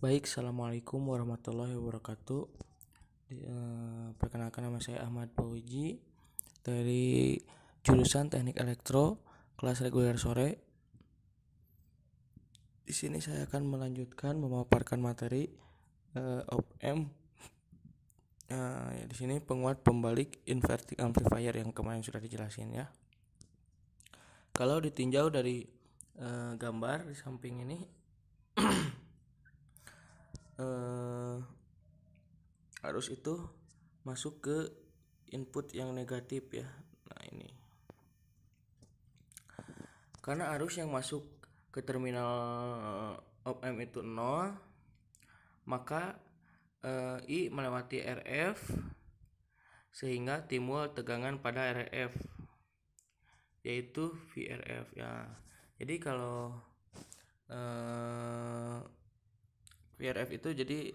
Baik, Assalamualaikum warahmatullahi wabarakatuh. Perkenalkan, nama saya Ahmad Fauji dari jurusan Teknik Elektro, kelas reguler sore. Di sini saya akan melanjutkan memaparkan materi op-amp. Di sini penguat, pembalik, inverting amplifier yang kemarin sudah dijelasin ya. Kalau ditinjau dari gambar di samping ini, arus itu masuk ke input yang negatif ya. Nah ini, karena arus yang masuk ke terminal op-amp itu 0, maka I melewati RF sehingga timbul tegangan pada RF, yaitu VRF ya. Jadi kalau VRF itu jadi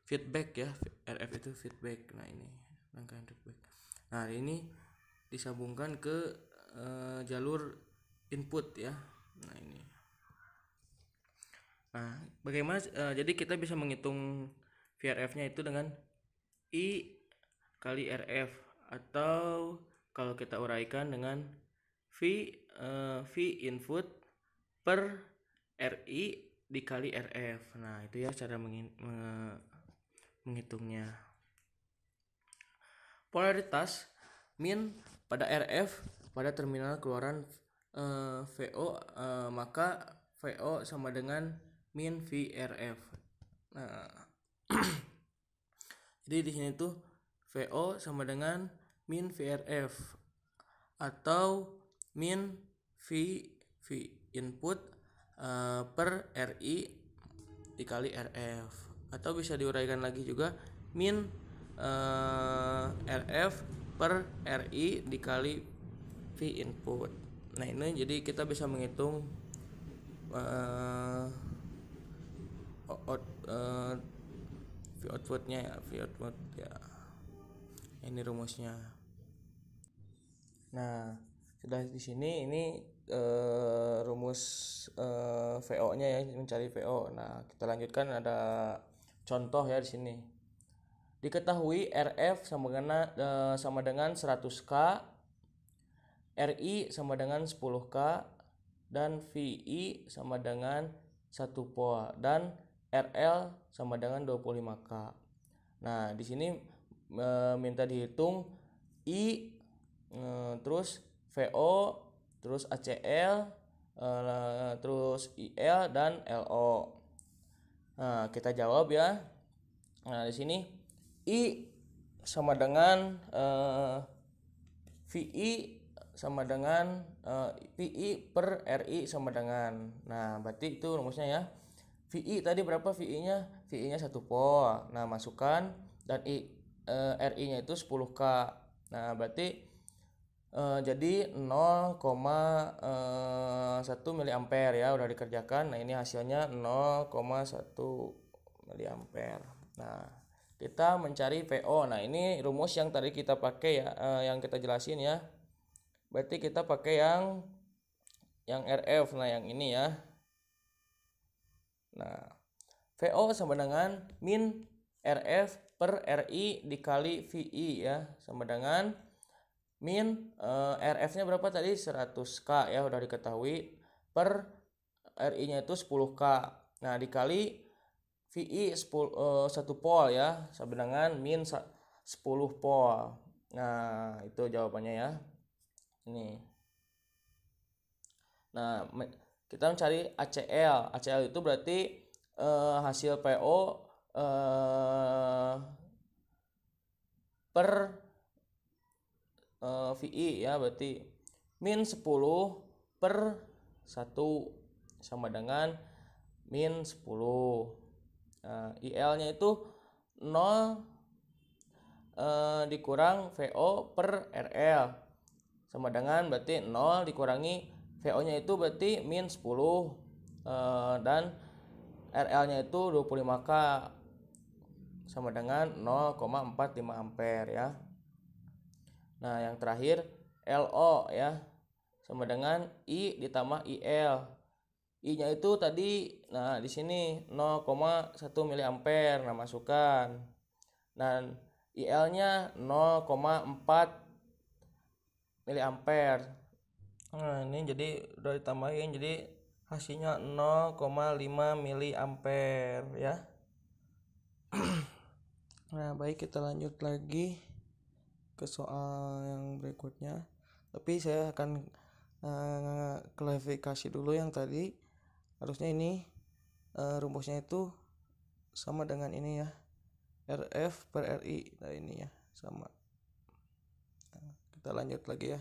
feedback ya. RF itu feedback. Nah ini rangkaian feedback. Nah ini disambungkan ke jalur input ya. Nah ini. Nah bagaimana? Jadi kita bisa menghitung VRF-nya itu dengan I kali RF, atau kalau kita uraikan dengan V input per RI dikali RF. Nah itu ya cara menghitungnya. Polaritas min pada RF pada terminal keluaran VO, maka VO sama dengan min VRF. Nah jadi di sini tuh VO sama dengan min VRF atau min V input per RI dikali RF, atau bisa diuraikan lagi juga min RF per RI dikali V input. Nah ini jadi kita bisa menghitung V outputnya ya, V output ya. Ini rumusnya. Nah sudah di sini ini rumus VO-nya ya, mencari VO. Nah, kita lanjutkan, ada contoh ya di sini. Diketahui RF sama dengan 100K, RI sama dengan 10K, dan VI sama dengan 1 Po, dan RL sama dengan 25K. Nah, di sini minta dihitung I, terus VO, terus ACL, terus IL dan LO. Nah, kita jawab ya. Nah, di sini I sama dengan VI sama dengan VI per RI sama dengan. Nah, berarti itu rumusnya ya. VI tadi berapa VI-nya? VI-nya 1 Po. Nah, masukkan, dan RI-nya itu 10K. Nah, berarti jadi 0,1 miliampere ya, udah dikerjakan. Nah ini hasilnya 0,1 miliampere. Nah kita mencari VO. Nah ini rumus yang tadi kita pakai ya, yang kita jelasin ya. Berarti kita pakai yang RF. Nah yang ini ya. Nah VO sama dengan min RF per RI dikali VI ya, sama dengan min RF-nya berapa tadi? 100K ya, udah diketahui, per RI-nya itu 10K. Nah, dikali VI 1 pol ya, sama dengan min 10 pol. Nah, itu jawabannya ya. Ini. Nah, kita mencari ACL. ACL itu berarti hasil PO per VI ya, berarti min 10 per 1 sama dengan min 10. IL nya itu 0 dikurang VO per RL sama dengan, berarti 0 dikurangi VO nya itu berarti min 10, dan RL nya itu 25K sama dengan 0,45 ampere ya. Nah yang terakhir LO ya, sama dengan I ditambah IL. I-nya itu tadi, nah di sini 0,1 miliampere, nah masukkan. Dan IL-nya 0,4 miliampere. Nah ini jadi udah ditambahin, jadi hasilnya 0,5 miliampere ya. Nah baik, kita lanjut lagi ke soal yang berikutnya. Tapi saya akan klarifikasi dulu yang tadi. Harusnya ini rumusnya itu sama dengan ini ya, RF per RI. Nah ini ya sama. Nah, kita lanjut lagi ya.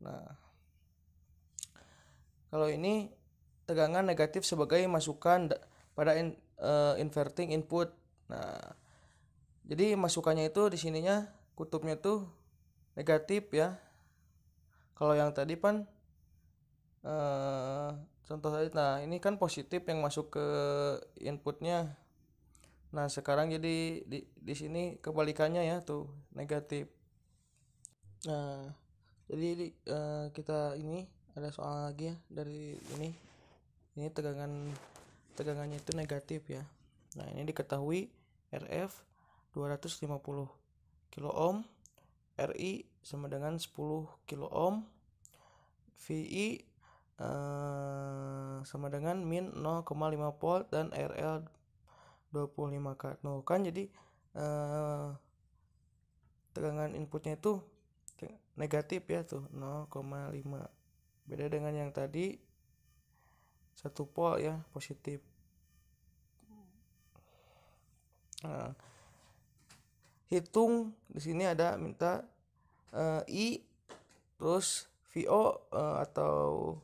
Nah kalau ini tegangan negatif sebagai masukan pada inverting input. Nah jadi masukannya itu di sininya kutubnya tuh negatif ya. Kalau yang tadi kan contoh tadi, nah ini kan positif yang masuk ke inputnya. Nah sekarang jadi di sini kebalikannya ya, tuh negatif. Nah jadi kita ini ada soal lagi ya dari ini tegangannya itu negatif ya. Nah ini diketahui RF 250 kilo ohm, RI sama dengan 10 kilo ohm, VI sama dengan min 0,5 volt, dan RL 25 K. Nah kan jadi tegangan inputnya itu negatif ya, tuh 0,5. Beda dengan yang tadi 1 volt ya, positif. Nah, hitung di sini ada minta I terus VO atau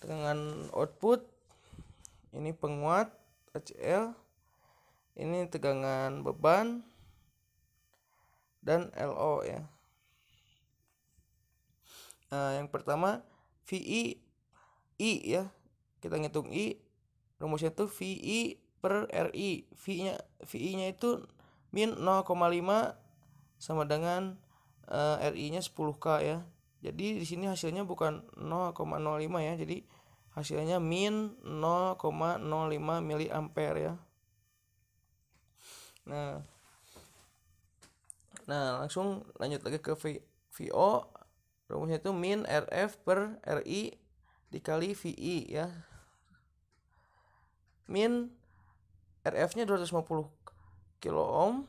tegangan output, ini penguat HL, ini tegangan beban, dan LO ya. Nah, yang pertama VI I ya. Kita ngitung I, rumusnya itu VI per RI. VI-nya itu min 0,5 sama dengan RI-nya 10K ya. Jadi di sini hasilnya bukan 0,05 ya. Jadi hasilnya min 0,05 miliampere ya. Nah, langsung lanjut lagi ke VO. Rumusnya itu min RF per RI dikali VI ya. Min RF-nya 250 kilo ohm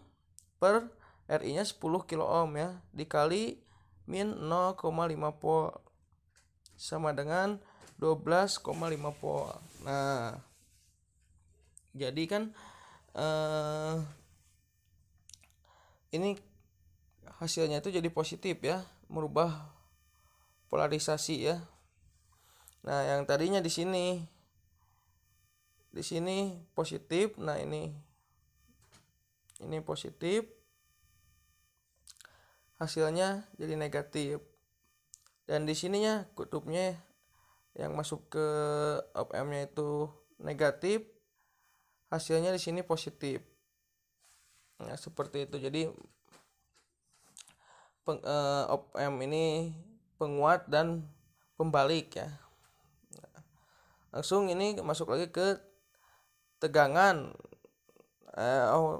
per RI-nya 10 kilo ohm ya, dikali min 0,5 volt sama dengan 12,5 volt. Nah, jadi kan ini hasilnya itu jadi positif ya, merubah polarisasi ya. Nah, yang tadinya di sini positif, nah ini positif, hasilnya jadi negatif. Dan di sininya kutubnya yang masuk ke op-amp-nya itu negatif, hasilnya di sini positif. Nah, seperti itu. Jadi op-amp ini penguat dan pembalik ya. Langsung ini masuk lagi ke tegangan,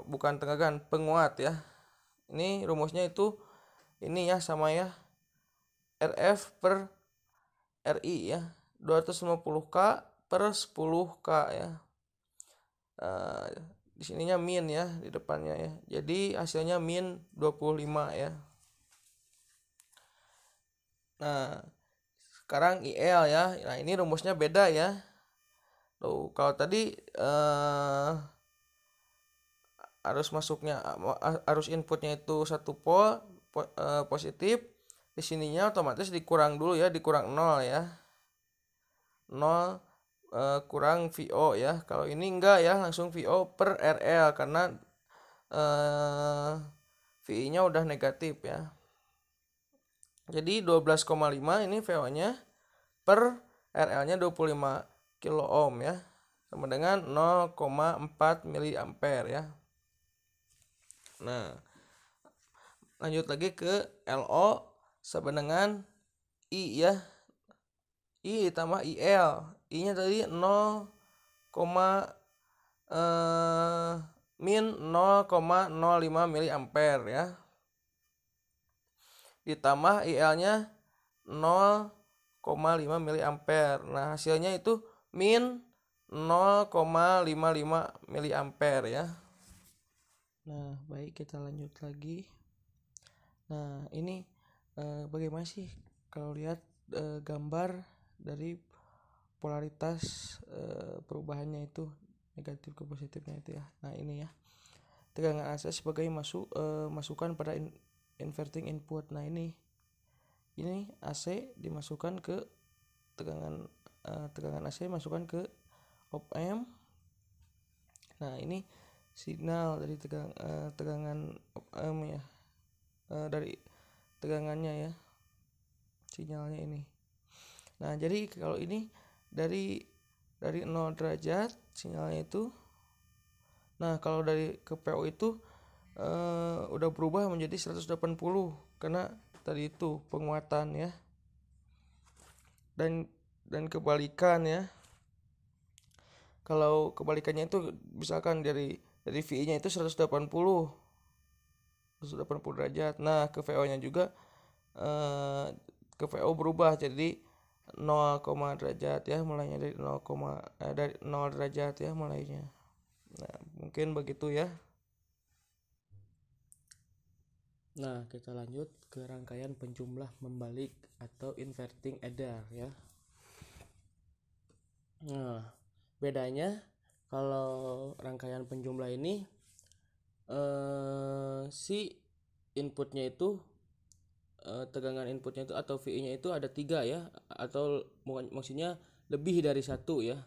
bukan tegangan, penguat ya. Ini rumusnya itu ini ya, sama ya, RF per RI ya, 250K per 10K ya. Di sininya min ya di depannya ya. Jadi hasilnya min 25 ya. Nah, sekarang IL ya. Nah, ini rumusnya beda ya. Tuh, kalau tadi arus inputnya itu 1 volt positif, di sininya otomatis dikurang dulu ya, dikurang 0 ya. 0 kurang VO ya. Kalau ini enggak ya, langsung VO per RL karena VI-nya udah negatif ya. Jadi 12,5 ini VO-nya per RL-nya 25 kilo ohm ya, sama dengan 0,4 miliampere ya. Nah, lanjut lagi ke LO sama dengan I ya. I ditambah IL. I nya tadi 0, min 0,05 miliampere ya, ditambah IL nya 0,5 miliampere. Nah hasilnya itu min 0,55 miliampere ya. Nah baik, kita lanjut lagi. Nah ini bagaimana sih kalau lihat gambar dari polaritas perubahannya itu negatif ke positifnya itu ya. Nah ini ya, tegangan AC sebagai masukan pada inverting input. Nah ini AC dimasukkan ke tegangan AC masukkan ke op amp. Nah ini signal dari tegangan op amp ya, dari tegangannya ya, sinyalnya ini. Nah jadi kalau ini dari 0 derajat sinyalnya itu. Nah kalau dari ke PO itu udah berubah menjadi 180 karena tadi itu penguatan ya. Dan kebalikan ya. Kalau kebalikannya itu misalkan dari VI-nya itu 180 derajat. Nah ke VO-nya juga ke VO berubah jadi 0, derajat ya, mulainya dari 0, dari 0 derajat ya mulainya. Nah mungkin begitu ya. Nah kita lanjut ke rangkaian penjumlah membalik atau inverting either ya. Nah bedanya kalau rangkaian penjumlah ini si inputnya itu tegangan inputnya itu atau VI-nya itu ada 3 ya, atau maksudnya lebih dari 1 ya.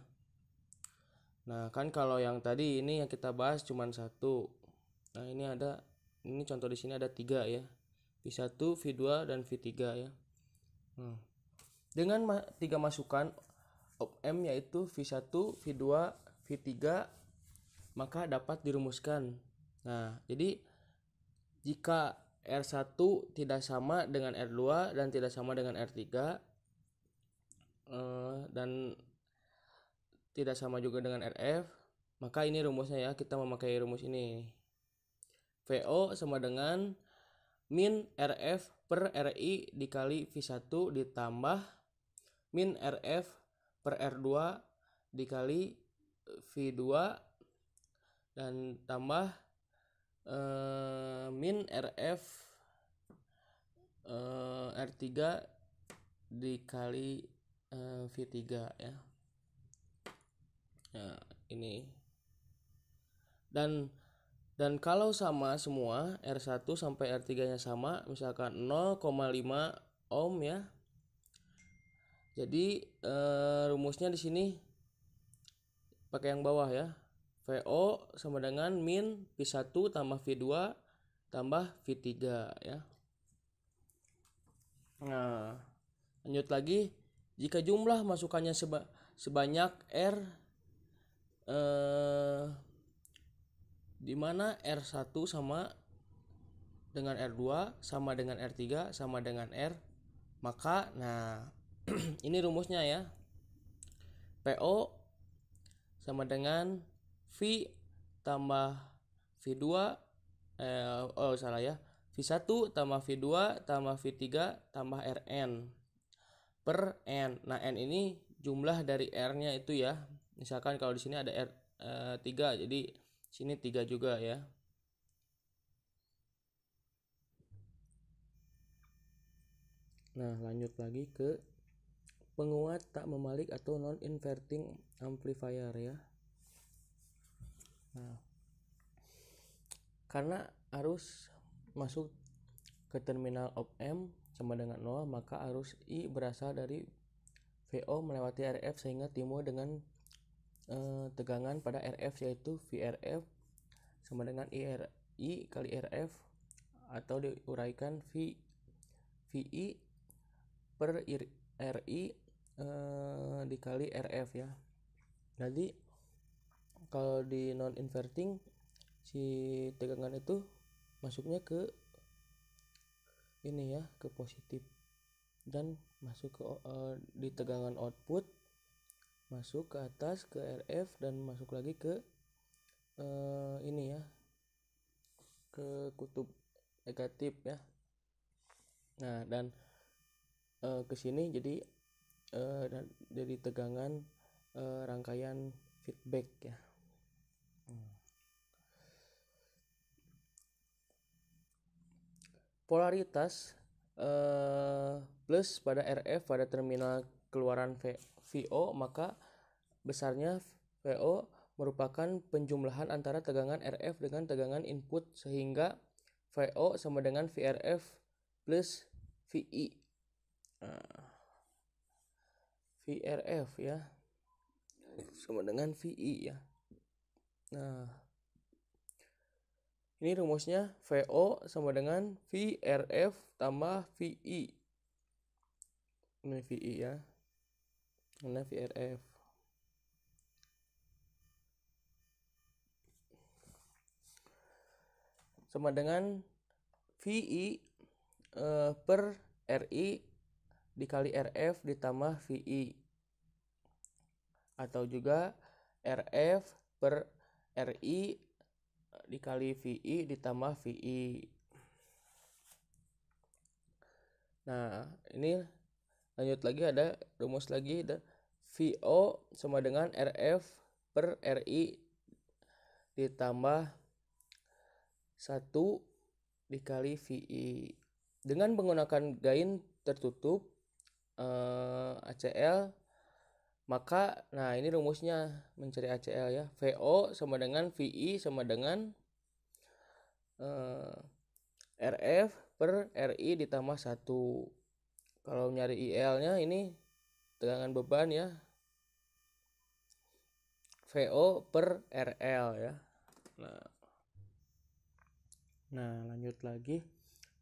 Nah kan kalau yang tadi ini yang kita bahas cuma 1. Nah ini contoh di sini ada 3 ya, V1, V2 dan V3 ya. Dengan 3 masukan op amp yaitu V1, V2, V3, maka dapat dirumuskan. Nah jadi jika R1 tidak sama dengan R2 dan tidak sama dengan R3 dan tidak sama juga dengan RF, maka ini rumusnya ya, kita memakai rumus ini. VO sama dengan min RF per RI dikali V1 ditambah min RF per R2 dikali V2 dan tambah min RF R3 dikali V3 ya. Nah ini dan kalau sama semua R1 sampai R3 nya sama, misalkan 0,5 ohm ya, jadi rumusnya di sini pakai yang bawah ya, VO sama dengan min V1 tambah V2 tambah V3 ya. Nah lanjut lagi, jika jumlah masukannya sebanyak R di mana R1 sama dengan R2 sama dengan R3 sama dengan R, maka nah ini rumusnya ya, PO sama dengan V tambah V2 V1 tambah V2 tambah V3 tambah Rn per N. Nah N ini jumlah dari R-nya itu ya. Misalkan kalau di sini ada R3, jadi sini 3 juga ya. Nah lanjut lagi ke penguat tak membalik atau non inverting amplifier ya. Nah karena arus masuk ke terminal op amp sama dengan 0, maka arus I berasal dari VO melewati RF sehingga timbul dengan tegangan pada RF yaitu VRF sama dengan IRI kali RF atau diuraikan VI per RI dikali RF ya. Jadi kalau di non inverting si tegangan itu masuknya ke ini ya, ke positif dan masuk ke di tegangan output masuk ke atas ke RF dan masuk lagi ke ini ya, ke kutub negatif ya. Nah, dan ke sini jadi jadi tegangan rangkaian feedback ya. Polaritas plus pada RF pada terminal keluaran VO, maka besarnya VO merupakan penjumlahan antara tegangan RF dengan tegangan input, sehingga VO sama dengan VRF plus VI. VRF ya sama dengan VI ya. Nah, ini rumusnya VO sama dengan VRF tambah VI. Ini VI ya. Ini VRF. Sama dengan VI per RI dikali RF ditambah VI. Atau juga RF per RI dikali VI ditambah VI. Nah, ini lanjut lagi, ada rumus lagi, ada VO sama dengan RF per RI ditambah 1 dikali VI. Dengan menggunakan gain tertutup ACL, maka nah ini rumusnya mencari ACL ya. VO sama dengan VI sama dengan RF per RI ditambah 1. Kalau nyari IL nya ini tegangan beban ya, VO per RL ya. Nah lanjut lagi,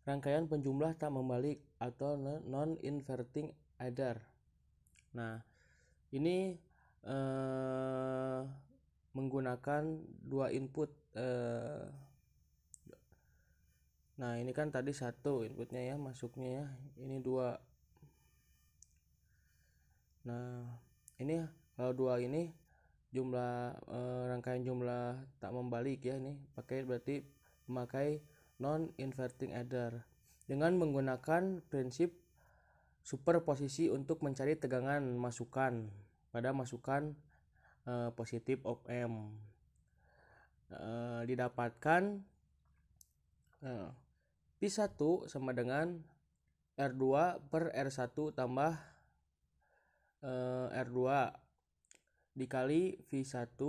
rangkaian penjumlah tak membalik atau non-inverting adder. Nah ini menggunakan dua input. Nah ini kan tadi 1 inputnya ya, masuknya ya, ini 2. Nah ini kalau 2 ini jumlah rangkaian jumlah tak membalik ya, ini berarti memakai non-inverting adder dengan menggunakan prinsip superposisi untuk mencari tegangan masukan pada masukan positif op amp. Didapatkan P1 sama dengan R2 per R1 tambah R2 dikali V1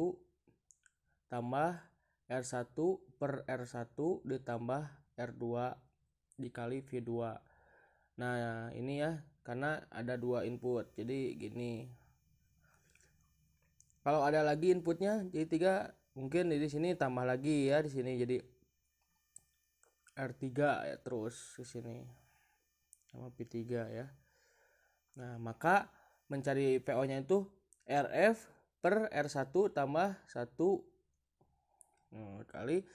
tambah R1 per R1 ditambah R2 dikali V2. Nah ini ya, karena ada 2 input jadi gini. Kalau ada lagi inputnya jadi 3, mungkin di sini tambah lagi ya, di sini jadi R3 ya, terus ke sini sama P3 ya. Nah maka mencari PO nya itu RF per R1 tambah 1 kali.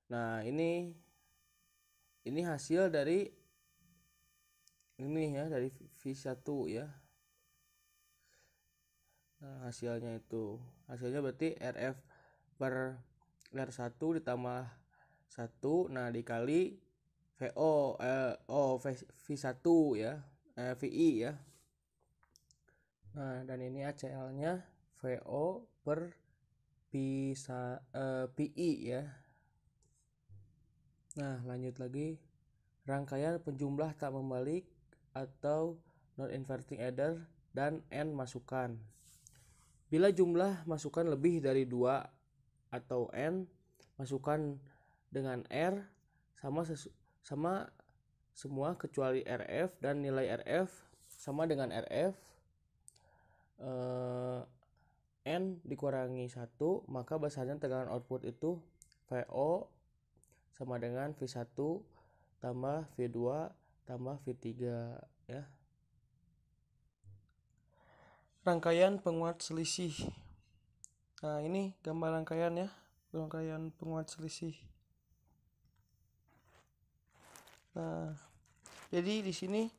Nah ini hasil dari ini ya, dari V1 ya. Nah hasilnya berarti RF per R1 ditambah 1, nah dikali VO V1 ya, VI ya. Nah dan ini ACL nya VO per PI ya. Nah lanjut lagi, rangkaian penjumlah tak membalik atau non-inverting adder dan N masukan. Bila jumlah masukan lebih dari 2 atau N masukan dengan R sama semua kecuali RF, dan nilai RF sama dengan RF N dikurangi 1, maka besarnya tegangan output itu VO sama dengan V1 tambah V2 tambah V3 ya. Rangkaian penguat selisih. Nah ini gambar rangkaian ya, rangkaian penguat selisih. Nah jadi di sini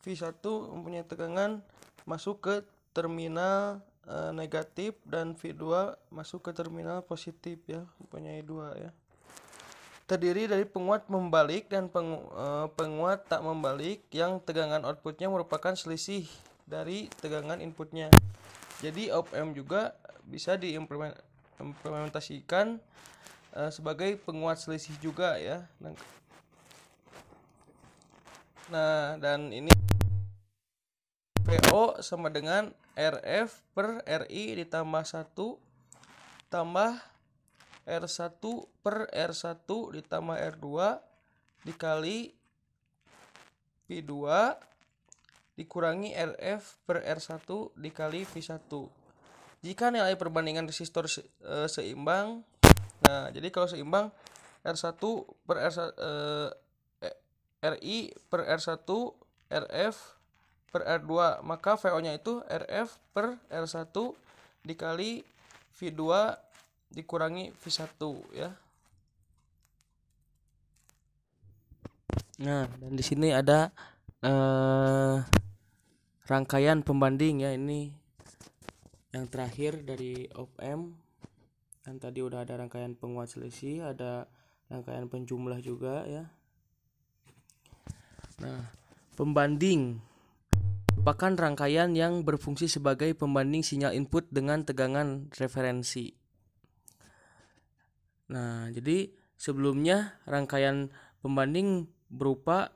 V1 mempunyai tegangan masuk ke terminal negatif dan V2 masuk ke terminal positif ya, mempunyai 2 ya. Terdiri dari penguat membalik dan penguat tak membalik yang tegangan outputnya merupakan selisih dari tegangan inputnya. Jadi op-amp juga bisa diimplementasikan sebagai penguat selisih juga ya. Nah, dan ini PO sama dengan RF per RI ditambah 1 tambah R1 per R1 ditambah R2 dikali V2 dikurangi RF per R1 dikali V1. Jika nilai perbandingan resistor seimbang, nah jadi kalau seimbang R1 per RI per R1 RF per R2, maka VO nya itu RF per R1 dikali V2 dikurangi V1 ya. Nah, dan di sini ada rangkaian pembanding ya, ini yang terakhir dari op-amp. Kan tadi udah ada rangkaian penguat selisih, ada rangkaian penjumlah juga ya. Nah, pembanding merupakan rangkaian yang berfungsi sebagai pembanding sinyal input dengan tegangan referensi. Nah, jadi sebelumnya rangkaian pembanding berupa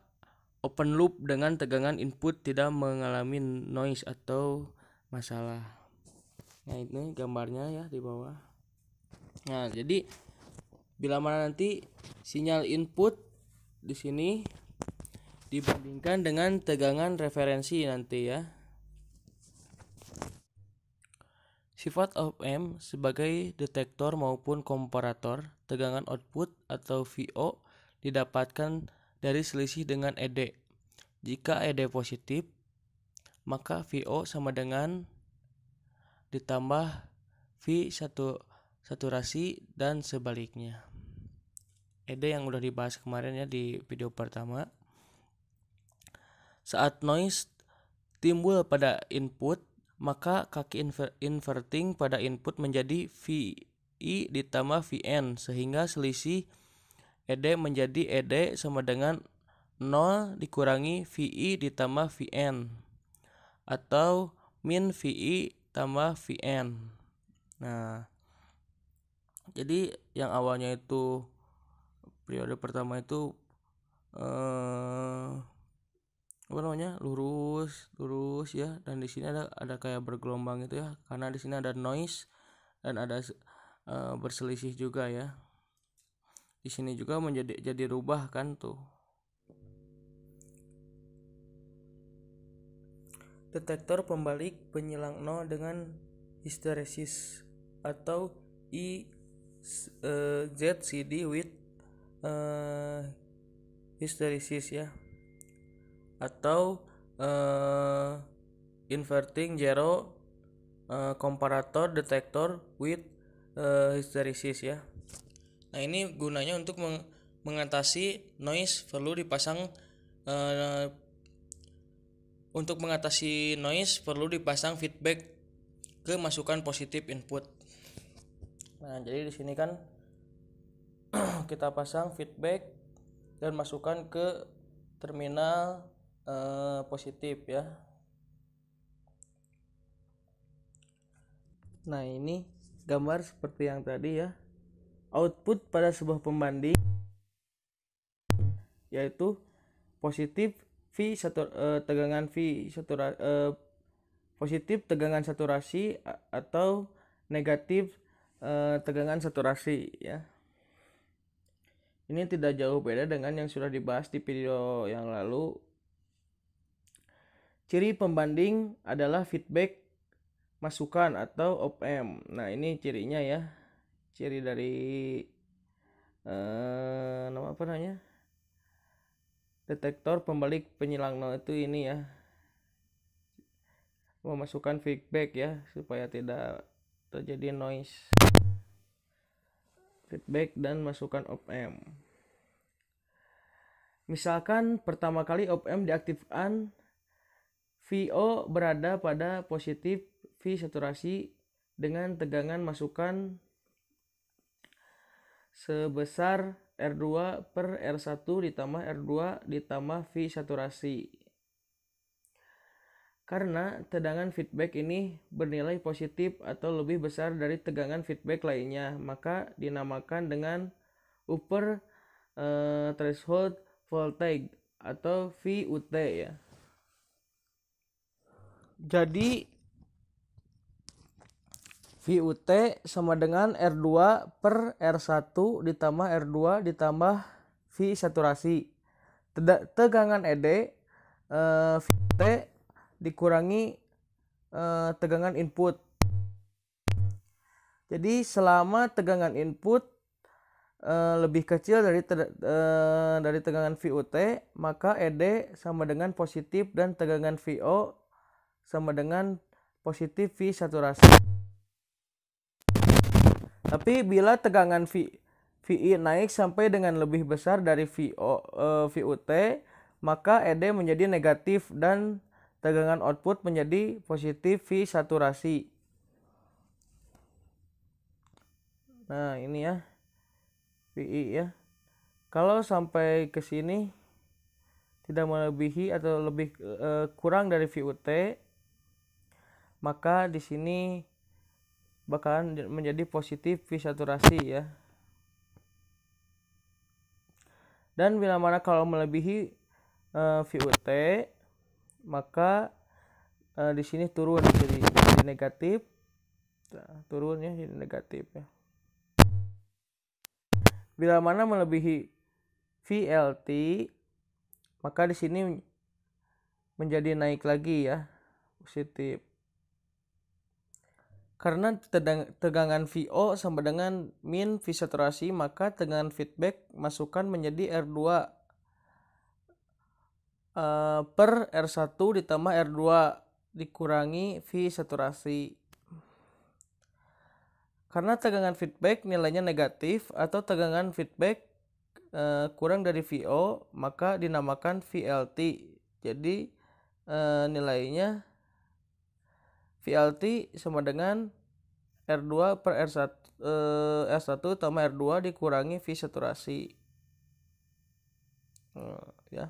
open loop dengan tegangan input tidak mengalami noise atau masalah. Nah, ini gambarnya ya di bawah. Nah, jadi bila mana nanti sinyal input di sini dibandingkan dengan tegangan referensi nanti ya. Sifat op-amp sebagai detektor maupun komparator tegangan output atau VO didapatkan dari selisih dengan ED. Jika ED positif, maka VO sama dengan ditambah V saturasi dan sebaliknya. ED yang udah dibahas kemarin ya di video pertama. Saat noise timbul pada input, maka kaki inverting pada input menjadi VI ditambah VN, sehingga selisih ED menjadi ED sama dengan 0 dikurangi VI ditambah VN atau min VI tambah VN. Nah, jadi yang awalnya itu periode pertama itu lurus ya, dan di sini ada kayak bergelombang itu ya, karena di sini ada noise dan ada berselisih juga ya. Di sini juga jadi rubah kan tuh. Detektor pembalik penyilang nol dengan hysteresis atau ZCD with hysteresis ya, atau inverting zero comparator detector with hysteresis ya. Nah, ini gunanya untuk mengatasi noise perlu dipasang feedback ke masukan positif input. Nah, jadi di sini kan kita pasang feedback dan masukkan ke terminal positif ya. Nah, ini gambar seperti yang tadi ya. Output pada sebuah pembanding yaitu positif tegangan positif tegangan saturasi atau negatif tegangan saturasi ya. Ini tidak jauh beda dengan yang sudah dibahas di video yang lalu. Ciri pembanding adalah feedback masukan atau op-amp. Nah, ini cirinya ya. Ciri dari detektor pembalik penyilang nol itu ini ya. Memasukkan feedback ya supaya tidak terjadi noise. Feedback dan masukan op-amp. Misalkan pertama kali op-amp diaktifkan, VO berada pada positif V saturasi dengan tegangan masukan sebesar R2 per R1 ditambah R2 ditambah V saturasi. Karena tegangan feedback ini bernilai positif atau lebih besar dari tegangan feedback lainnya, maka dinamakan dengan upper threshold voltage atau VUT ya. Jadi VUT sama dengan R2 per R1 ditambah R2 ditambah V saturasi. Tegangan ED VUT dikurangi tegangan input. Jadi selama tegangan input lebih kecil dari tegangan VUT, maka ED sama dengan positif dan tegangan VO sama dengan positif V saturasi. Tapi bila tegangan VI naik sampai dengan lebih besar dari VUT, maka ED menjadi negatif dan tegangan output menjadi positif V saturasi. Nah, ini ya. VI ya. Kalau sampai ke sini tidak melebihi atau lebih kurang dari VUT, maka di sini bakalan menjadi positif V saturasi ya. Dan bila mana kalau melebihi VUT, maka di sini turun jadi negatif. Nah, turun ya jadi negatif ya. Bila mana melebihi VLT, maka di sini menjadi naik lagi ya, positif. Karena tegangan VO sama dengan min V saturasi, maka tegangan feedback masukan menjadi R2 per R1 ditambah R2 dikurangi V saturasi. Karena tegangan feedback nilainya negatif atau tegangan feedback kurang dari VO, maka dinamakan VLT. Jadi nilainya VLT sama dengan R2 per R1 tambah R2 dikurangi V saturasi. Ya.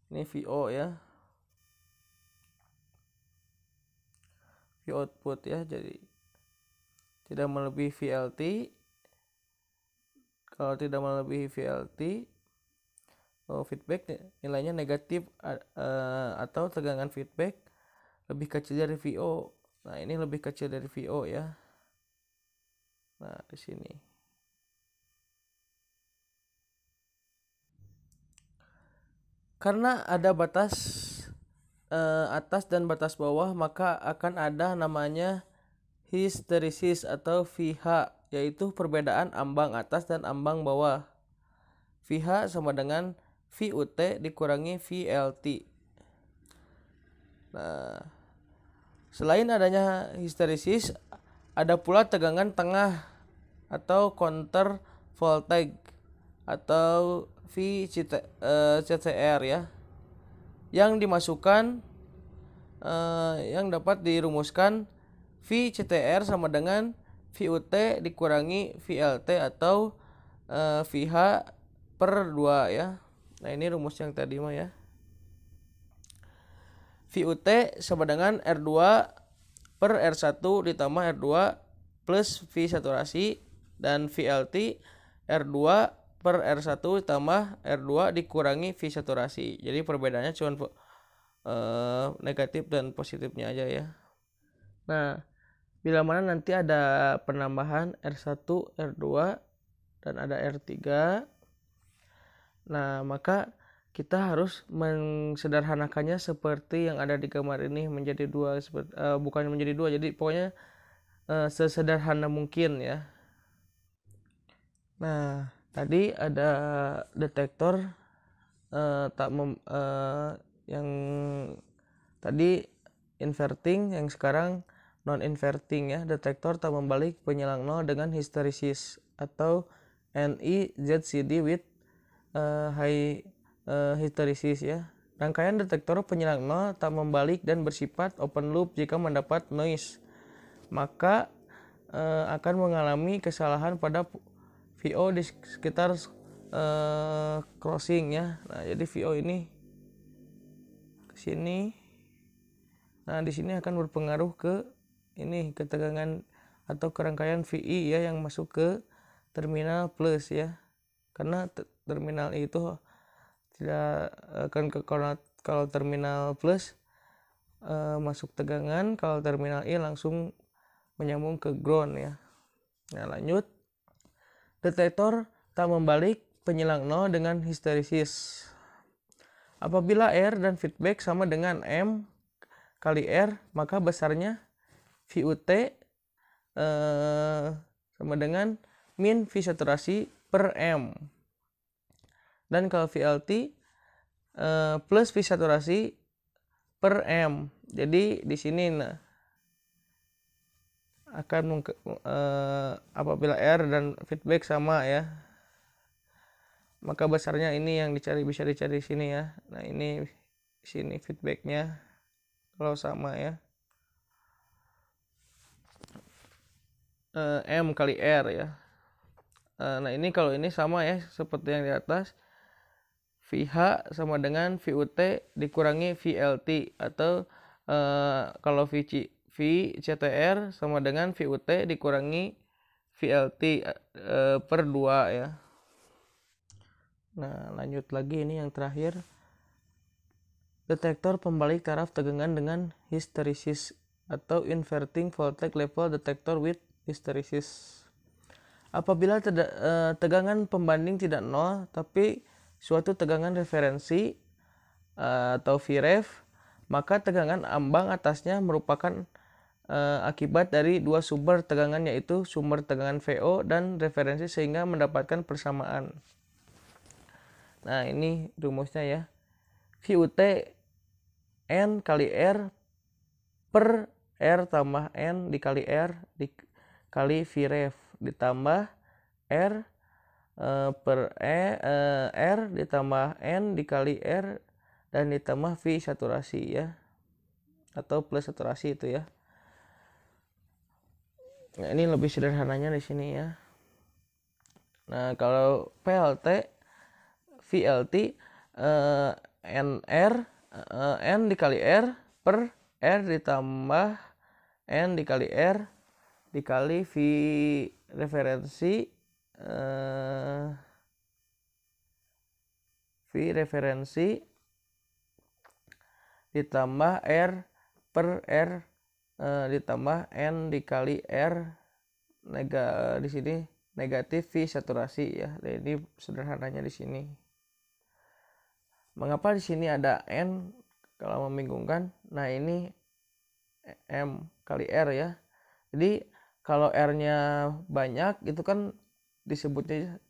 Ini VO ya. V output ya, jadi tidak melebihi VLT. Kalau tidak melebihi VLT, feedback nilainya negatif atau tegangan feedback lebih kecil dari VO. Nah, ini lebih kecil dari VO ya. Nah, di sini. Karena ada batas atas dan batas bawah, maka akan ada namanya hysteresis atau VH, yaitu perbedaan ambang atas dan ambang bawah. VH sama dengan VUT dikurangi VLT. Nah, selain adanya hysteresis, ada pula tegangan tengah atau counter voltage atau VCTR ya, yang dimasukkan yang dapat dirumuskan VCTR sama dengan VUT dikurangi VLT atau VH per 2 ya. Nah, ini rumus yang tadi mah ya. VUT sama dengan R2 per R1 ditambah R2 plus V saturasi, dan VLT R2 per R1 ditambah R2 dikurangi V saturasi. Jadi perbedaannya cuma negatif dan positifnya aja ya. Nah, bila mana nanti ada penambahan R1, R2 dan ada R3, nah maka kita harus mensederhanakannya seperti yang ada di gambar ini menjadi 2, bukan menjadi 2, jadi pokoknya sesederhana mungkin ya. Nah, tadi ada detektor yang tadi inverting, yang sekarang non inverting ya. Detektor tak membalik penyilang 0 dengan hysteresis atau NIZCD with high hysteresis ya. Rangkaian detektor penyilang nol tak membalik dan bersifat open loop jika mendapat noise, maka akan mengalami kesalahan pada VO di sekitar crossing ya. Nah, jadi VO ini ke sini. Nah, di sini akan berpengaruh ke ini, ketegangan atau kerangkaian VI ya yang masuk ke terminal plus ya. Karena terminal itu tidak akan kalau terminal plus masuk tegangan, kalau terminal I langsung menyambung ke ground ya. Nah, lanjut. Detektor tak membalik penyilang nol dengan histeresis. Apabila R dan feedback sama dengan M kali R, maka besarnya VUT sama dengan min V saturasi per M. Dan kalau VLT plus V saturasi per M. Jadi di sini akan apabila R dan feedback sama ya, maka besarnya ini yang bisa dicari di sini ya. Nah, ini sini feedbacknya kalau sama ya, M kali R ya. Nah, ini kalau ini sama ya seperti yang di atas, VH sama dengan VUT dikurangi VLT, atau kalau VCTR sama dengan VUT dikurangi VLT per 2 ya. Nah, lanjut lagi ini yang terakhir. Detektor pembalik taraf tegangan dengan hysteresis atau inverting voltage level detector with hysteresis. Apabila tegangan pembanding tidak nol tapi suatu tegangan referensi atau Vref, maka tegangan ambang atasnya merupakan akibat dari dua sumber tegangan, yaitu sumber tegangan VO dan referensi, sehingga mendapatkan persamaan. Nah, ini rumusnya ya. VUT N kali R per R tambah N dikali R dikali Vref ditambah R per R ditambah N dikali R dan ditambah V saturasi ya, atau plus saturasi itu ya. Nah, ini lebih sederhananya di sini ya. Nah, kalau PLT VLT N dikali R per R ditambah N dikali R dikali V referensi ditambah R per R ditambah N dikali R di sini negatif V saturasi ya. Jadi sederhananya di sini. Mengapa di sini ada N kalau membingungkan? Nah, ini M kali R ya. Jadi kalau R-nya banyak itu kan disebutnya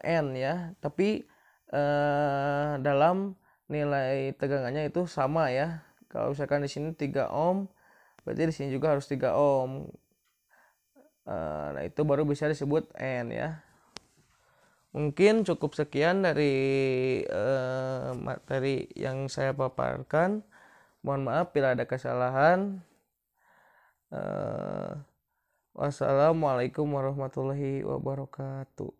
N ya, tapi dalam nilai tegangannya itu sama ya. Kalau misalkan di sini 3 ohm, berarti di sini juga harus 3 ohm. Nah, itu baru bisa disebut N ya. Mungkin cukup sekian dari materi yang saya paparkan. Mohon maaf bila ada kesalahan. Wassalamualaikum warahmatullahi wabarakatuh.